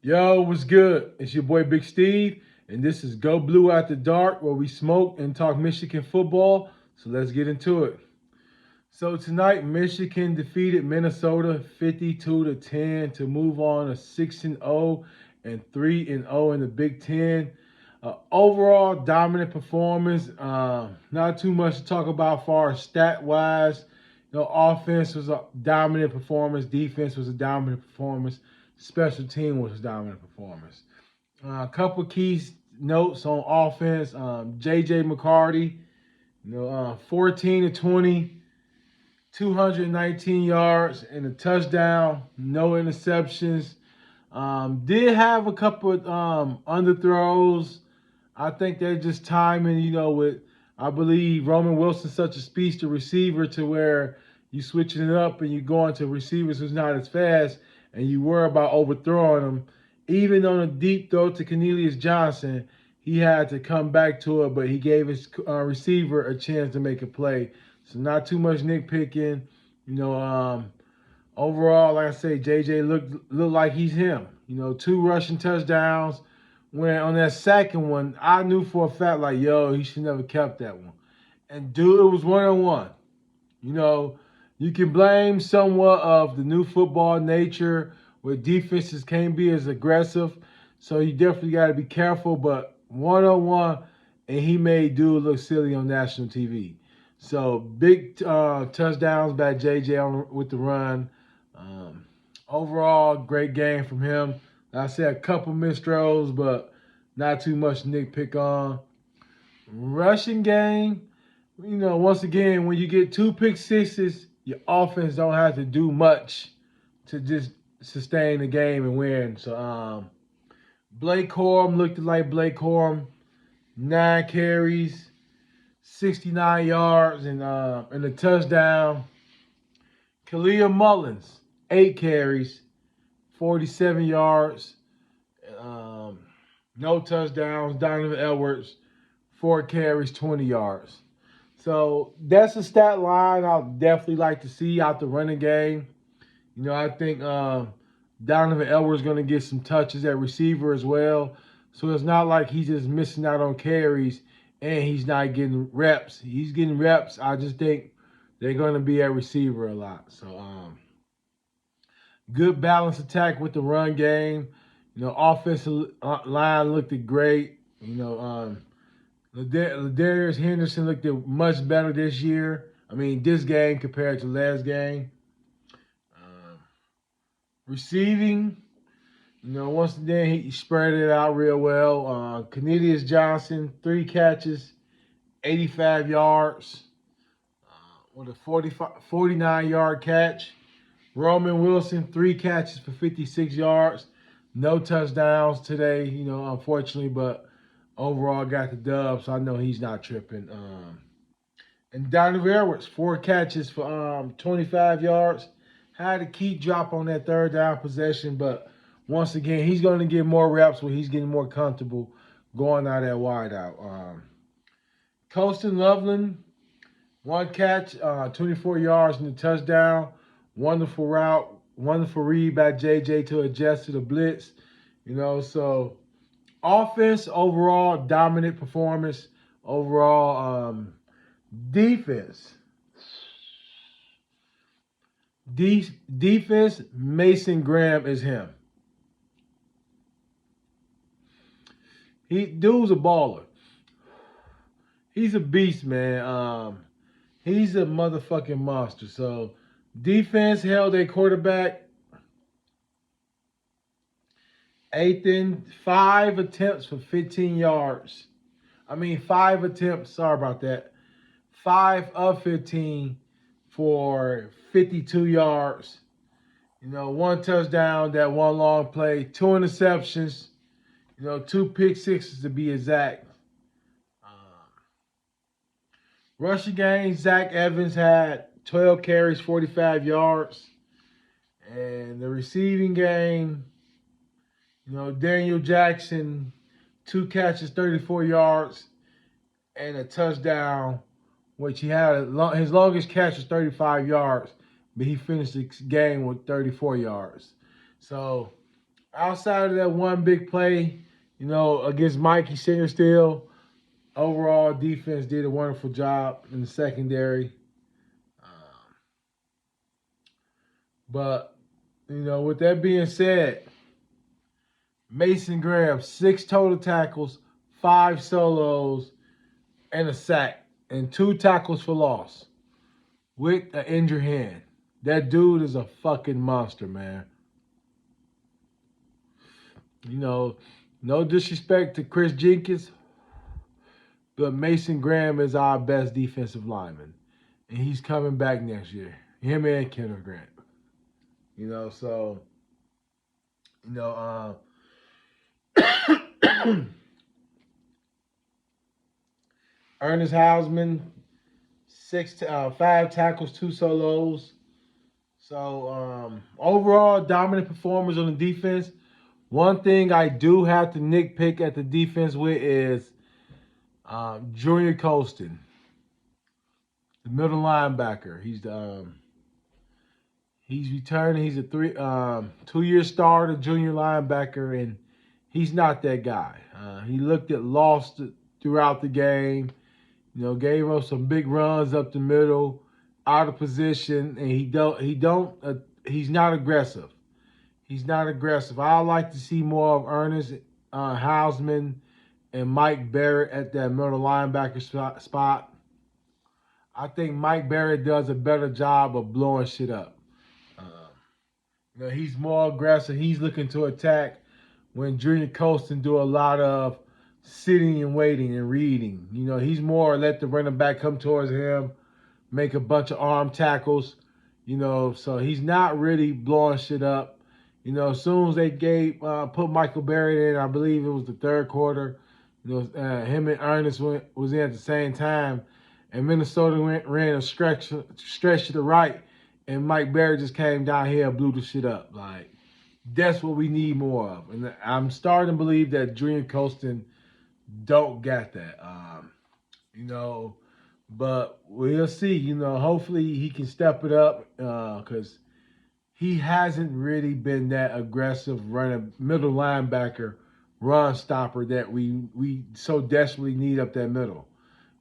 Yo, what's good? It's your boy Big Steve, and this is Go Blue After Dark, where we smoke and talk Michigan football. So let's get into it. So tonight, Michigan defeated Minnesota 52 to 10 to move on to 6-0 and 3-0 in the Big Ten. Overall, dominant performance. Not too much to talk about far as stat wise. Offense was a dominant performance. Defense was a dominant performance. Special team was a dominant performance. A couple key notes on offense. J.J. McCarty, 14 to 20, 219 yards and a touchdown, no interceptions. Did have a couple of underthrows. I think they're just timing, with I believe Roman Wilson's such a speedster receiver to where you switching it up and you going to receivers who's not as fast and you worry about overthrowing them. Even on a deep throw to Cornelius Johnson, he had to come back to it, but he gave his receiver a chance to make a play. So not too much nitpicking. Overall, like I say, JJ looked like he's him. 2 rushing touchdowns. When on that second one, I knew for a fact, like, yo, he should never kept that one. And dude, it was 1-on-1. You can blame somewhat of the new football nature where defenses can't be as aggressive. So you definitely got to be careful. But 1-on-1, and he made dude look silly on national TV. So big touchdowns by JJ with the run. Overall, great game from him. Like I said, a couple missed throws, but not too much to nitpick on. Rushing game, once again, when you get 2 pick sixes, your offense don't have to do much to just sustain the game and win. So Blake Corum looked like Blake Corum, 9 carries, 69 yards, and a touchdown. Khalil Mullins, 8 carries, 47 yards, no touchdowns. Donovan Edwards, 4 carries, 20 yards. So that's a stat line I'll definitely like to see out the running game. I think Donovan Edwards is going to get some touches at receiver as well. So it's not like he's just missing out on carries and he's not getting reps. He's getting reps. I just think they're going to be at receiver a lot. So good balanced attack with the run game. Offensive line looked great. Ladarius Henderson looked much better this year. This game compared to last game. Receiving, once again, he spread it out real well. Cornelius Johnson, 3 catches, 85 yards, with a 49-yard catch. Roman Wilson, 3 catches for 56 yards. No touchdowns today, unfortunately, but overall got the dub, so I know he's not tripping. And Donovan Edwards, 4 catches for 25 yards. Had a key drop on that third down possession, but once again, he's going to get more reps where he's getting more comfortable going out that wide out. Colston Loveland, 1 catch, 24 yards and a touchdown. Wonderful route, wonderful read by JJ to adjust to the blitz. So offense overall, dominant performance. Overall, defense. Defense, Mason Graham is him. Dude's a baller. He's a beast, man. He's a motherfucking monster. So defense held a quarterback 8th and 5 attempts for 15 yards. 5 attempts, sorry about that. 5 of 15 for 52 yards. 1 touchdown, that 1 long play, 2 interceptions, 2 pick sixes to be exact. Rushing game, Zach Evans had 12 carries, 45 yards. And the receiving game, Daniel Jackson, 2 catches, 34 yards, and a touchdown, which he had his longest catch was 35 yards, but he finished the game with 34 yards. So outside of that one big play, against Mikey Singerstill, overall defense did a wonderful job in the secondary. But, with that being said, Mason Graham, 6 total tackles, 5 solos, and a sack, and 2 tackles for loss with an injured hand. That dude is a fucking monster, man. No disrespect to Chris Jenkins, but Mason Graham is our best defensive lineman. And he's coming back next year. Him and Kenneth Grant. So, Ernest Hausman, 5 tackles, 2 solos. So, overall, dominant performers on the defense. One thing I do have to nitpick at the defense with is Junior Colston, the middle linebacker. He's returning. He's a 2-year starter, junior linebacker, and he's not that guy. He looked lost throughout the game. Gave up some big runs up the middle, out of position, and he's not aggressive. He's not aggressive. I like to see more of Ernest Hausman and Mike Barrett at that middle linebacker spot. I think Mike Barrett does a better job of blowing shit up. He's more aggressive. He's looking to attack when Junior Colston do a lot of sitting and waiting and reading. He's more let the running back come towards him, make a bunch of arm tackles. So he's not really blowing shit up. As soon as they put Michael Barrett in, I believe it was the third quarter, him and Ernest was in at the same time, and Minnesota ran a stretch to the right, and Mike Barrett just came down here and blew the shit up. Like, that's what we need more of. And I'm starting to believe that Junior Colston don't got that. But we'll see. Hopefully he can step it up because he hasn't really been that aggressive running middle linebacker, run stopper that we so desperately need up that middle.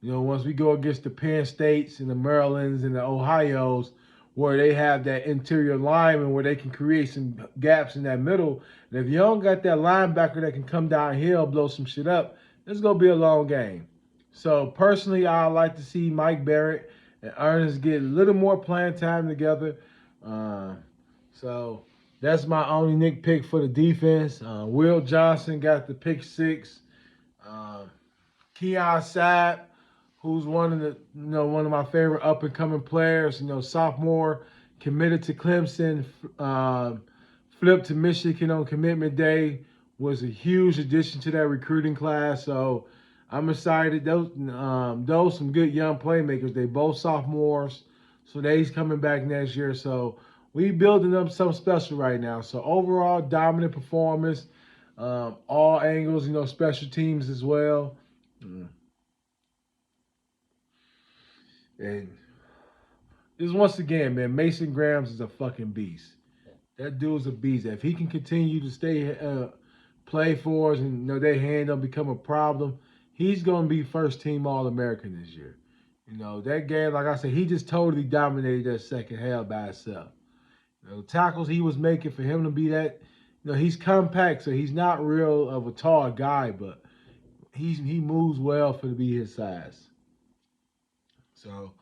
Once we go against the Penn States and the Marylands and the Ohios, where they have that interior lineman where they can create some gaps in that middle, and if you don't got that linebacker that can come downhill, blow some shit up, it's going to be a long game. So, personally, I like to see Mike Barrett and Ernest get a little more playing time together. So, that's my only nitpick for the defense. Will Johnson got the pick 6. Keon Sapp, who's one of my favorite up-and-coming players, sophomore, committed to Clemson, flipped to Michigan on commitment day, was a huge addition to that recruiting class. So I'm excited. Those some good young playmakers. They both sophomores, so they's coming back next year. So we building up something special right now. So overall, dominant performance, all angles, special teams as well. And just once again, man, Mason Graham is a fucking beast. That dude's a beast. If he can continue to stay play for us and their hand don't become a problem, he's gonna be first team All-American this year. That game, like I said, he just totally dominated that second half by himself. Tackles he was making for him to be that, he's compact, so he's not real of a tall guy, but he moves well for to be his size. So,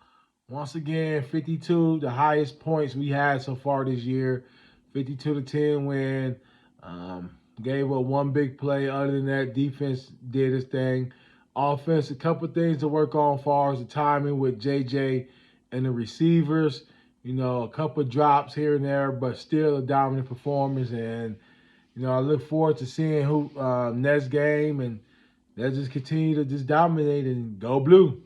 once again, 52, the highest points we had so far this year. 52-10 win. Gave up one big play. Other than that, defense did its thing. Offense, a couple things to work on as far as the timing with JJ and the receivers. A couple drops here and there, but still a dominant performance. And, I look forward to seeing who next game. And let's just continue to just dominate and go blue.